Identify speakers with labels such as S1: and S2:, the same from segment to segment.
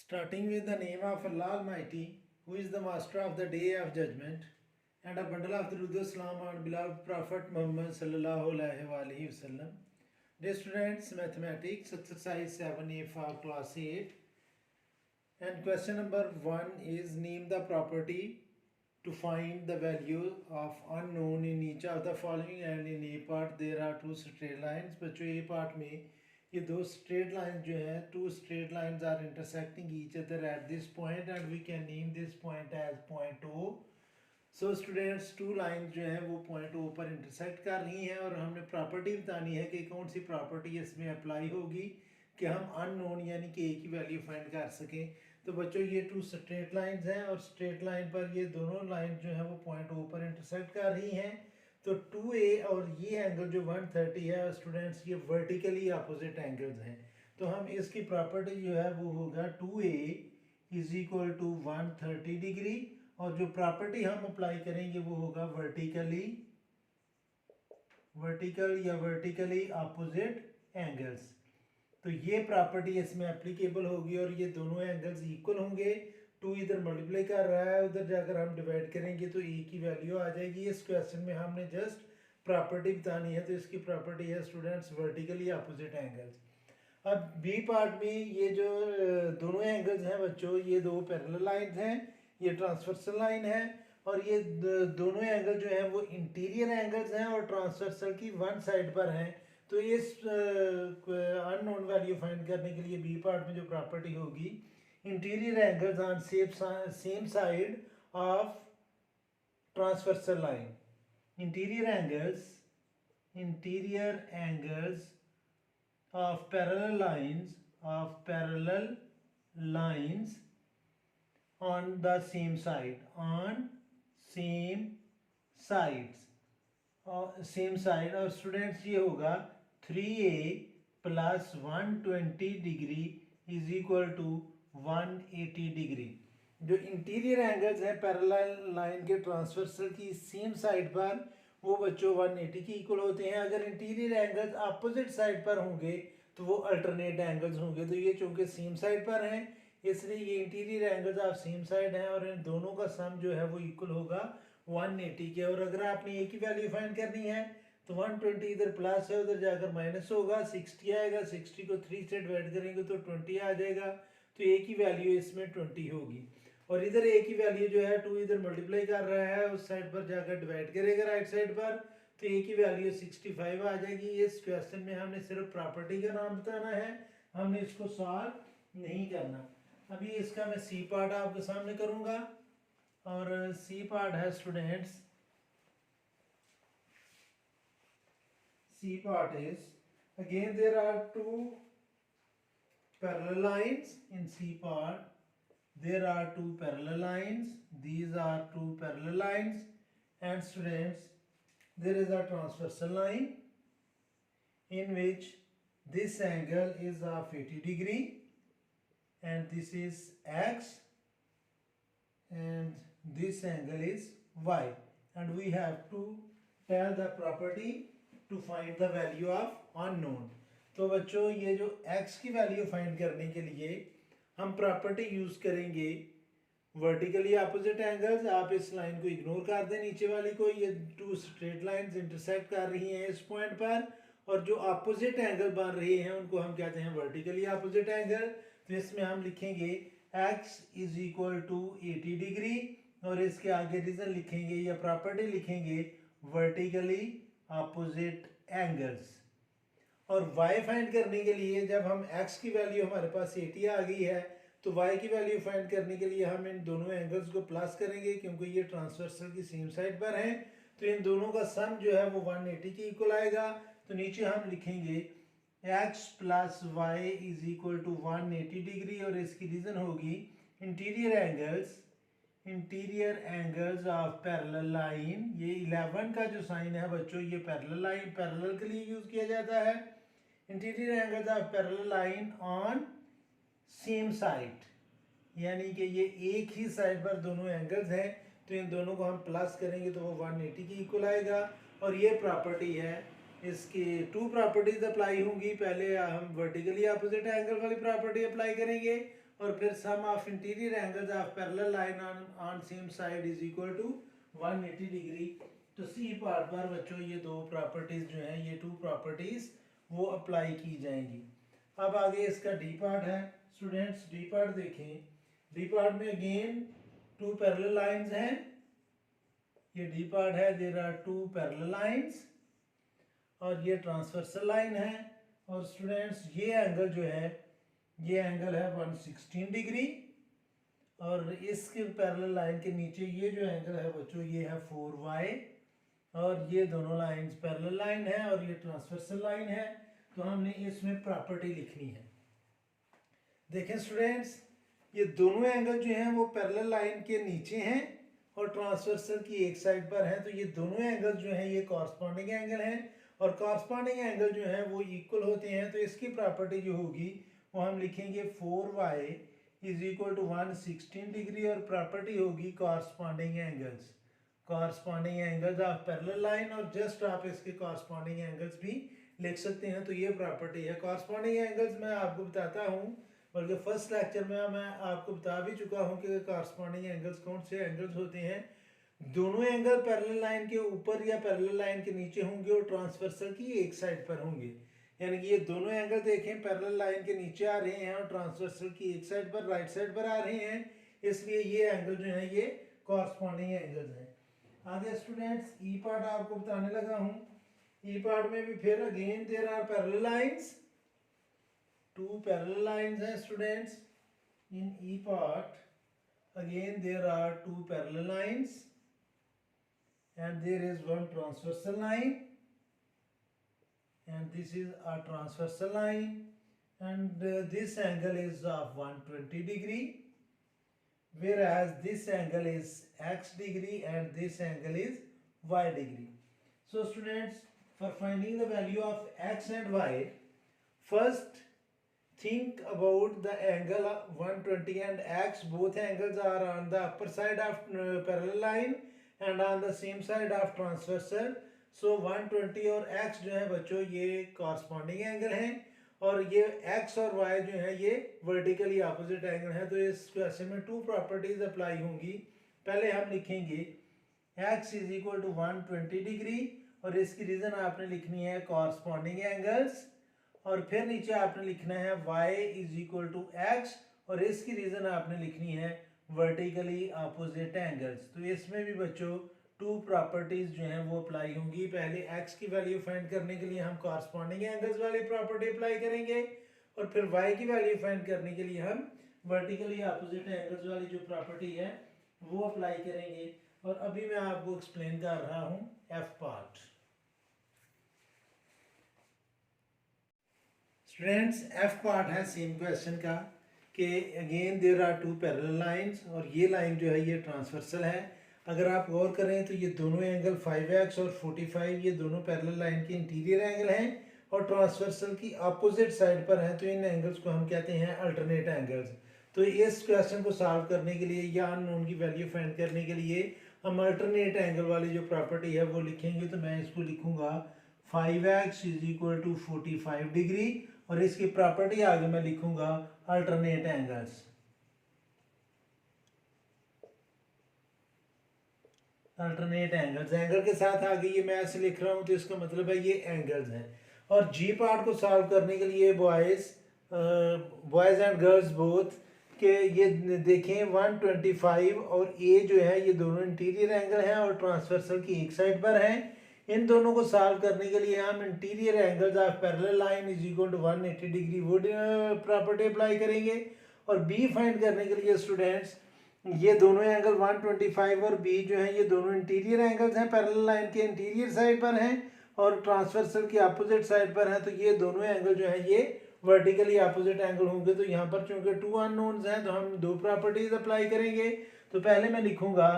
S1: Starting with the name of Allah Almighty, who is the master of the day of judgment, and a bundle of Durud Salam on beloved Prophet Muhammad sallallahu alaihi wasallam. Dear students, mathematics exercise 7A for class 8, and question number 1 is name the property to find the value of unknown in each of the following, and in A part there are two straight lines. बच्चों A part में ये दो straight lines जो हैं, two straight lines are intersecting each other at this point and we can name this point as point O. So students, two lines जो हैं वो point O पर intersect कर रही हैं और हमने property बतानी है कि कौन सी property इसमें apply होगी कि हम unknown यानी कि A की value find कर सकें. तो बच्चों ये टू स्ट्रेट लाइंस हैं और स्ट्रेट लाइन पर ये दोनों लाइन जो है वो पॉइंट O पर इंटरसेक्ट कर रही हैं. तो 2A और ये एंगल जो 130 है स्टूडेंट्स, ये वर्टिकली अपोजिट एंगल्स हैं. तो हम इसकी प्रॉपर्टी जो है वो होगा 2A is equal to 130 degree, और जो प्रॉपर्टी हम अप्लाई करेंगे वो होगा वर्टिकल या वर्टिकली अपोजिट एंगल्स. तो ये प्रॉपर्टी इसमें एप्लीकेबल होगी और ये दोनों एंगल्स इक्वल होंगे. 2 इधर मल्टीप्लाई कर रहा है, उधर जाकर हम डिवाइड करेंगे तो ए की वैल्यू आ जाएगी. इस क्वेश्चन में हमने जस्ट प्रॉपर्टी बतानी है, तो इसकी प्रॉपर्टी है स्टूडेंट्स वर्टिकली अपोजिट एंगल्स. अब बी पार्ट में ये जो दोनों एंगल्स हैं बच्चों, ये दो पैरेलल लाइंस हैं, ये ट्रांसवर्सल लाइन है, और ये दोनों एंगल जो हैं वो इंटीरियर एंगल्स हैं और ट्रांसवर्सल की वन साइड पर हैं. तो इस अननोन वैल्यू फाइंड करने के लिए बी पार्ट में जो प्रॉपर्टी होगी, interior angles on same side of transversal line. Interior angles of parallel lines on the same side same side. और स्टूडेंट्स ये होगा 3A plus 120 degree is equal to 180 degree. जो इंटीरियर एंगल्स हैं parallel line के transversal की same side पर, वो बच्चों 180 के इक्वल होते हैं. अगर इंटीरियर एंगल्स अपोजिट साइड पर होंगे तो वो अल्टरनेट एंगल्स होंगे. तो ये चूंकि सेम साइड पर हैं इसलिए ये interior angles of same side हैं और इन दोनों का सम जो है वो इक्वल होगा 180 के. और अगर आपने ए की वैल्यू फाइंड करनी है तो 120 इधर प्लस है, उधर जाकर माइनस होगा, 60 आएगा. 60 को 3 से डिवाइड करेंगे तो 20 आ जाएगा. तो ए की वैल्यू इसमें 20 होगी. और इधर ए की वैल्यू जो है 2 इधर मल्टीप्लाई कर रहा है, उस साइड पर जाकर डिवाइड करेगा राइट साइड पर, तो ए की वैल्यू 65 आ जाएगी. इस क्वेश्चन में हमने सिर्फ प्रॉपर्टी का नाम बताना है, हमने इसको सॉल्व नहीं करना. अभी इसका मैं सी पार्ट आपके सामने करूंगा, और सी पार्ट है students, C part is again there are two parallel lines in C part. There are two parallel lines, these are two parallel lines, and students, there is a transversal line in which this angle is of 80 degree and this is X and this angle is Y, and we have to tell the property to find the value of unknown. तो बच्चों ये जो x की value find करने के लिए हम property use करेंगे वर्टिकली अपोजिट एंगल्स. आप इस लाइन को इग्नोर कर दें, नीचे वाली को. ये टू स्ट्रेट लाइंस इंटरसेक्ट कर रही हैं इस पॉइंट पर, और जो अपोजिट एंगल बन रहे हैं उनको हम कहते हैं वर्टिकली अपोजिट एंगल. तो इसमें हम लिखेंगे x is equal to 80 degree, और इसके आगे रीजन लिखेंगे या प्रॉपर्टी लिखेंगे वर्टिकली अपोजिट एंगल्स. और y फाइंड करने के लिए जब हम x की वैल्यू हमारे पास 80 आ गई है, तो y की वैल्यू फाइंड करने के लिए हम इन दोनों एंगल्स को प्लस करेंगे क्योंकि ये ट्रांसवर्सल की सेम साइड पर हैं. तो इन दोनों का सम जो है वो 180 के इक्वल आएगा. तो नीचे हम लिखेंगे x plus Y is equal to 180 degree, और इसकी रीजन होगी interior angles of parallel line. ये 11 का जो साइन है बच्चों, ये पैरेलल लाइन पैरेलल के लिए यूज किया जाता है. Interior angles of parallel line on same side, यानी कि ये एक ही साइड पर दोनों एंगल्स हैं. तो इन दोनों को हम प्लस करेंगे तो वो 180 की इक्वल आएगा. और ये प्रॉपर्टी है, इसकी टू प्रॉपर्टीज अप्लाई होंगी. पहले हम वर्टिकली अपोजिट एंगल वाली प्रॉपर्टी अप्लाई करेंगे और फिर sum of interior angles of parallel line on same side is equal to 180 degree. तो सी पार्ट पर बच्चों ये दो प्रॉपर्टीज जो हैं, ये टू प्रॉपर्टीज वो अप्लाई की जाएंगी। अब आगे इसका डी पार्ट है स्टूडेंट्स। डी पार्ट देखें, डी पार्ट में अगेन टू पैरेलल लाइंस हैं। ये डी पार्ट है, there are two parallel lines और ये ट्रांसवर्सल लाइन है। और स्टूडेंट्स ये एंगल जो है, ये एंगल है 116 डिग्री और इसके पैरेलल लाइन के नीचे ये जो एंगल है बच्चों ये है 4y और ये दोनों लाइंस पैरेलल लाइन है और ये ट्रांसवर्सल लाइन है। तो हमने इसमें प्रॉपर्टी लिखनी है। देखें स्टूडेंट्स, ये दोनों एंगल जो हैं वो पैरेलल लाइन के नीचे हैं और ट्रांसवर्सल की एक साइड पर है। तो ये दोनों एंगल जो हैं ये कॉरस्पॉन्डिंग एंगल हैं और कॉरस्पॉन्डिंग एंगल जो है वो इक्वल होते हैं। तो इसकी प्रॉपर्टी जो होगी वो हम लिखेंगे 4y is equal to 116 degree और प्रॉपर्टी होगी corresponding angles, corresponding angles of parallel line. और जस्ट आप इसके कॉरस्पॉन्डिंग एंगल्स भी लिख सकते हैं। तो ये प्रॉपर्टी है। कॉरस्पॉन्डिंग एंगल्स मैं आपको बताता हूँ, बल्कि फर्स्ट लेक्चर में मैं आपको बता भी चुका हूँ कि कॉरस्पॉन्डिंग एंगल्स कौन से एंगल्स होते हैं। दोनों एंगल पैरेलल लाइन के ऊपर या पैरेलल लाइन के नीचे होंगे और ट्रांसवर्सल की एक साइड पर होंगे। यानी कि ये दोनों एंगल देखें पैरेलल लाइन के नीचे आ रहे हैं और ट्रांसवर्सल की एक साइड पर, राइट साइड पर आ रहे हैं, इसलिए ये एंगल जो है ये कॉरस्पॉन्डिंग एंगल्स हैं। आगे स्टूडेंट्स ई पार्ट आपको बताने लगा हूँ। ई पार्ट में भी फिर again there are parallel lines, two parallel lines हैं students in E part. Again there are two parallel lines and there is one transversal line and this is a transversal line and this angle is of 120 degree, whereas this angle is x degree and this angle is y degree. So students, for finding the value of x and y, first think about the angle 120 and x. Both angles are on the upper side of parallel line and on the same side of transversal. So 120 और x जो है बच्चों ये corresponding angle हैं और ये x और y जो है ये वर्टिकली ऑपोजिट एंगल है। तो इस क्वेश्चन में टू प्रॉपर्टीज अप्लाई होंगी। पहले हम लिखेंगे x is equal to 120 degree और इसकी रीजन आपने लिखनी है कॉरस्पॉन्डिंग एंगल्स और फिर नीचे आपने लिखना है y is equal to x और इसकी रीजन आपने लिखनी है वर्टिकली अपोजिट एंगल्स। तो इसमें भी बच्चों टू प्रॉपर्टीज जो हैं वो अप्लाई होंगी। पहले x की वैल्यू फाइंड करने के लिए हम कॉरस्पॉन्डिंग एंगल्स वाली प्रॉपर्टी अप्लाई करेंगे और फिर y की वैल्यू फाइंड करने के लिए हम वर्टिकली अपोजिट एंगल्स वाली जो प्रॉपर्टी है वो अप्लाई करेंगे। और अभी मैं आपको एक्सप्लेन कर रहा हूँ f part. Students f part है सेम क्वेश्चन का कि again there are two parallel lines और ये लाइन जो है ये ट्रांसवर्सल है। अगर आप गौर करें तो ये दोनों एंगल 5x और 45 ये दोनों पैरेलल लाइन के इंटीरियर एंगल हैं और ट्रांसवर्सल की अपोजिट साइड पर हैं। तो इन एंगल्स को हम कहते हैं अल्टरनेट एंगल्स। तो इस क्वेश्चन को सॉल्व करने के लिए या अननोन की वैल्यू फाइंड करने के लिए हम अल्टरनेट एंगल वाली जो प्रॉपर्टी है वो लिखेंगे। तो मैं इसको लिखूंगा 5x is equal to 45 degree और इसकी प्रॉपर्टी आगे मैं लिखूंगा alternate angles. Alternate angles, angle के साथ आगे ये मैं ऐसे लिख रहा हूं तो इसका मतलब है ये एंगल्स हैं। और जी पार्ट को सॉल्व करने के लिए बॉयज एंड गर्ल्स बोथ के ये देखें 125 और ए जो है ये दोनों इंटीरियर एंगल हैं और ट्रांसवर्सल की एक साइड पर हैं। इन दोनों को सॉल्व करने के लिए हम interior angles of parallel line is equal to 180 degree वो प्रॉपर्टी अप्लाई करेंगे। और बी फाइंड करने के लिए स्टूडेंट्स ये दोनों एंगल 125 और बी जो है ये दोनों इंटीरियर एंगल्स हैं, पैरेलल लाइन के इंटीरियर साइड पर हैं और ट्रांसवर्सल की अपोजिट साइड पर हैं। तो ये दोनों एंगल जो है ये वर्टिकली अपोजिट एंगल होंगे। तो यहाँ पर चूंकि टू अननोन्स हैं तो हम दो प्रॉपर्टीज अप्लाई करेंगे। तो पहले मैं लिखूंगा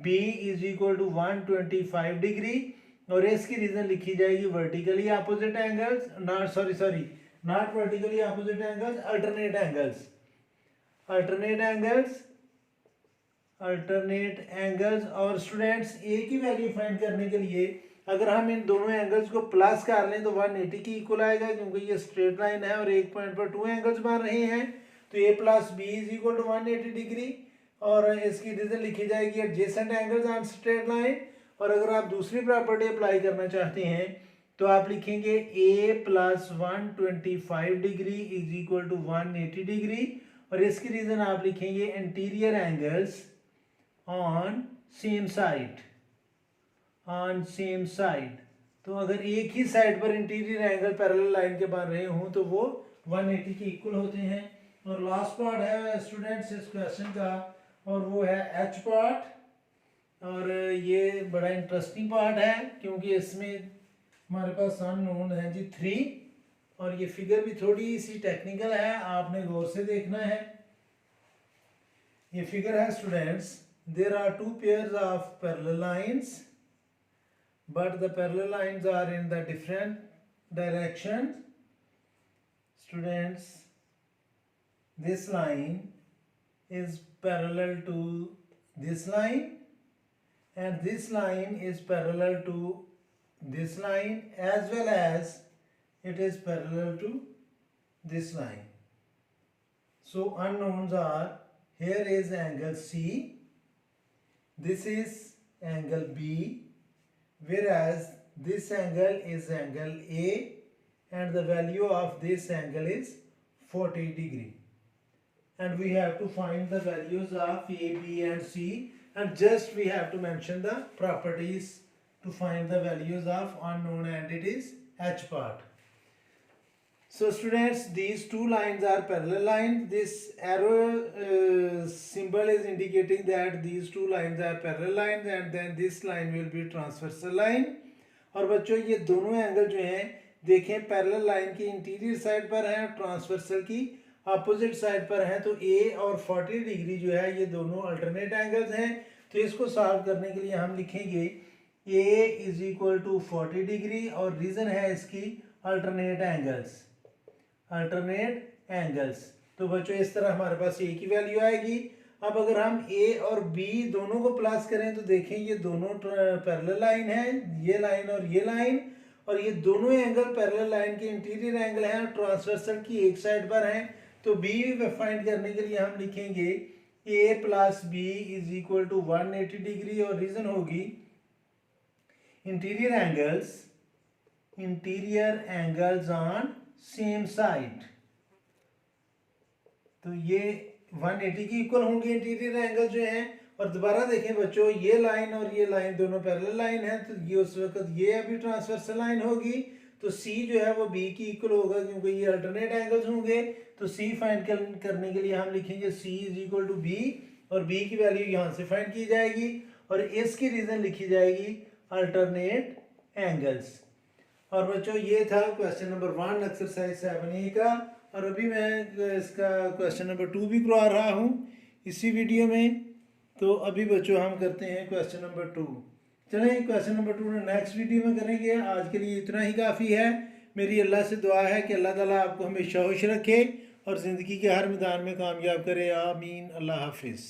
S1: B is equal to 125 degree और इसकी रीजन लिखी जाएगी vertically opposite angles, not vertically opposite angles, alternate angles, alternate angles. और स्टूडेंट्स ए की वैल्यू फाइंड करने के लिए अगर हम इन दोनों एंगल्स को प्लस कर लें तो 180 की इक्वल आएगा क्योंकि ये स्ट्रेट लाइन है और एक पॉइंट पर टू एंगल्स बन रहे हैं। तो a plus B is equal to 180 degree, और इसकी रीजन लिखी जाएगी adjacent angles on straight line. और अगर आप दूसरी प्रॉपर्टी अप्लाई करना चाहते हैं तो आप लिखेंगे a plus 125 degree is equal to 180 degree, और इसकी रीजन आप लिखेंगे interior angles on same side, on same side. तो अगर एक ही साइड पर इंटीरियर एंगल पैरेलल लाइन के बन रहे हों तो वो 180 के इक्वल होते हैं। और लास्ट पार्ट है स्टूडेंट्स इस क्वेश्चन का, और वो है एच पार्ट। और ये बड़ा इंटरेस्टिंग पार्ट है क्योंकि इसमें हमारे पास अननोन है जी 3, और ये फिगर भी थोड़ी सी टेक्निकल है, आपने गौर से देखना है। ये फिगर है students, there are 2 pairs of parallel lines but the parallel lines are in the different directions. Students, this line is parallel to this line, and this line is parallel to this line, as well as it is parallel to this line. So unknowns are, here is angle C, this is angle B, whereas this angle is angle A, and the value of this angle is 40 degree, and we have to find the values of A, B and C, and just we have to mention the properties to find the values of unknown, and it is H part. So students, these two lines are parallel lines. This arrow symbol is indicating that these two lines are parallel lines, and then this line will be transversal line. और बच्चों ये दोनों angle जो हैं देखें parallel line की interior side पर हैं, ट्रांसवर्सल की अपोजिट साइड पर हैं। तो A और 40 डिग्री जो है ये दोनों अल्टरनेट एंगल्स हैं। तो इसको सॉल्व करने के लिए हम लिखेंगे A is equal to 40 degree, और रीज़न है इसकी अल्टरनेट एंगल्स, अल्टरनेट एंगल्स। तो बच्चों इस तरह हमारे पास A की वैल्यू आएगी। अब अगर हम A और B दोनों को प्लस करें तो देखें ये दोनों पैरेलल लाइन है, ये लाइन और ये लाइन, और ये दोनों एंगल पैरेलल लाइन के इंटीरियर एंगल हैं, ट्रांसवर्सल की एक साइड पर हैं। तो B फाइंड करने के लिए हम लिखेंगे A plus B is equal to 180 degree, और रीजन होगी interior angles on same side. तो ये 180 की इक्वल होंगे इंटीरियर एंगल जो हैं। और दोबारा देखें बच्चों, ये लाइन और ये लाइन दोनों पैरेलल लाइन है, तो ये उस वक्त ये अभी ट्रांसवर्सल लाइन होगी, तो C जो है वो B की इक्वल होगा क्योंकि ये अल्टरनेट एंगल्स होंगे। तो C फाइंड करने के लिए हम लिखेंगे C is equal to B, और B की वैल्यू यहाँ से फाइंड की जाएगी, और इसकी रीजन लिखी जाएगी अल्टरनेट एंगल्स। और बच्चों ये था क्वेश्चन नंबर 1 एक्सरसाइज 7A का, और अभी मैं इसका क्वेश्चन नंबर 2 भी करवा रहा हूँ इसी वीडियो में। तो अभी बच्चों हम करते हैं क्वेश्चन नंबर 2। चलें क्वेश्चन नंबर 2 नेक्स्ट वीडियो में करेंगे। आज के लिए इतना ही काफ़ी है। मेरी अल्लाह से दुआ है कि अल्लाह ताला आपको हमेशा खुश रखे और ज़िंदगी के हर मैदान में कामयाब करे। आमीन। अल्लाह हाफिज़।